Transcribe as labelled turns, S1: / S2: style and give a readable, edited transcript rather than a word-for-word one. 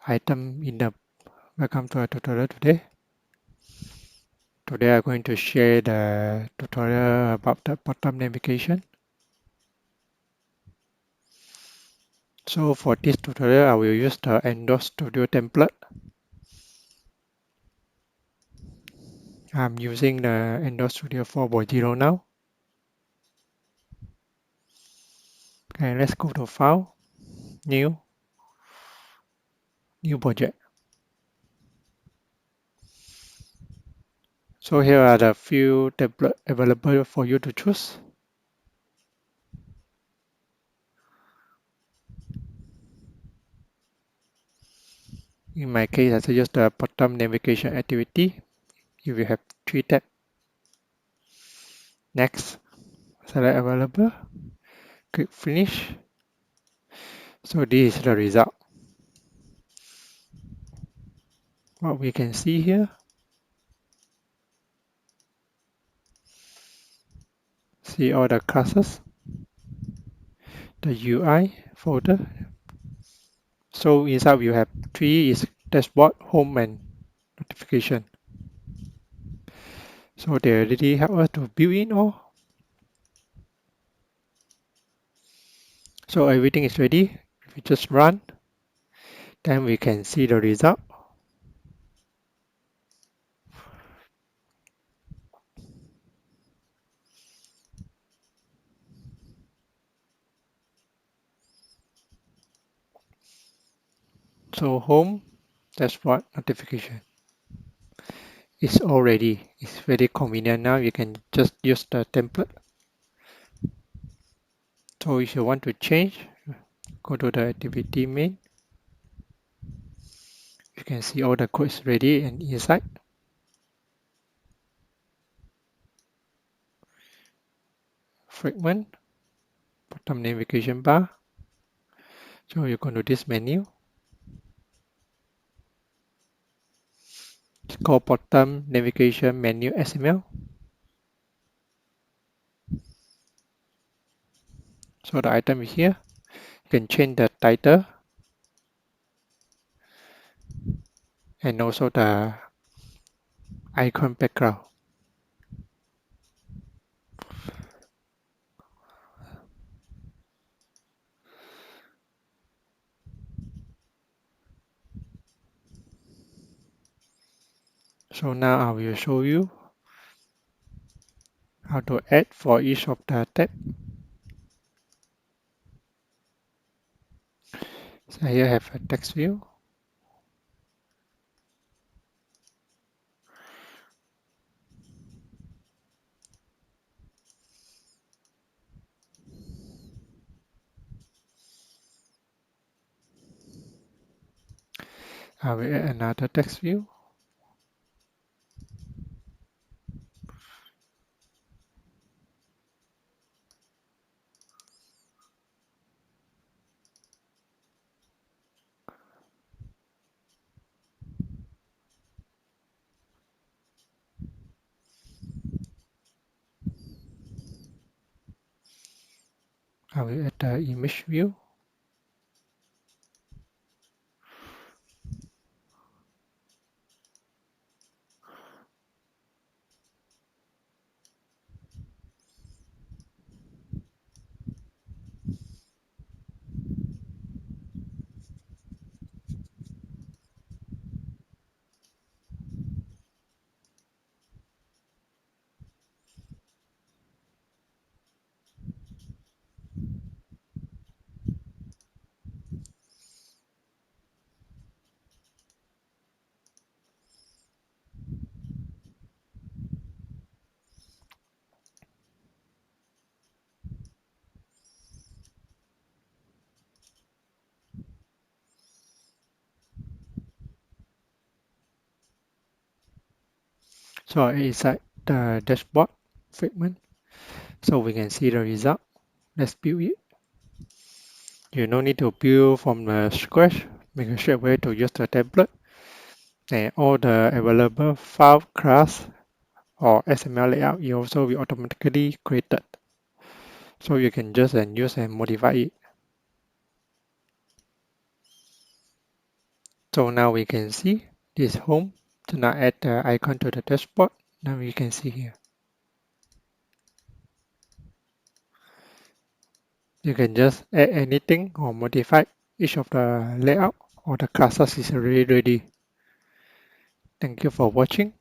S1: item in the welcome to our tutorial today. Today I'm going to share the tutorial about the bottom navigation. So for this tutorial I will use the Android Studio template. I'm using the Android Studio 4.0 now. Okay, let's go to File, New Project. So here are the few templates available for you to choose. In my case, I suggest the bottom navigation activity. If you have 3 tabs, next, select available, click finish. So this is the result. What we can see here, see all the classes, the UI folder. So inside you have 3 is dashboard, home and notification. So they already help us to build in all. So everything is ready. If we just run, then we can see the result. So home, dashboard, notification. It's all ready. It's very convenient now. You can just use the template. So if you want to change, go to the activity main. You can see all the codes ready and inside. Fragment, bottom navigation bar. So you go to this menu. It's called bottom navigation menu XML. So the item is here. You can change the title and also the icon background. So now I will show you how to add for each of the tab. So here I have a text view. I will add another text view. I will add the image view. So inside the dashboard fragment, so we can see the result. Let's build it. You no need to build from the scratch. Make a straight way to use the template. And all the available file class or XML layout you also will automatically created. So you can just use and modify it. So now we can see this home. So now add the icon to the dashboard. Now we can see here. You can just add anything or modify each of the layout or the classes is already ready. Thank you for watching.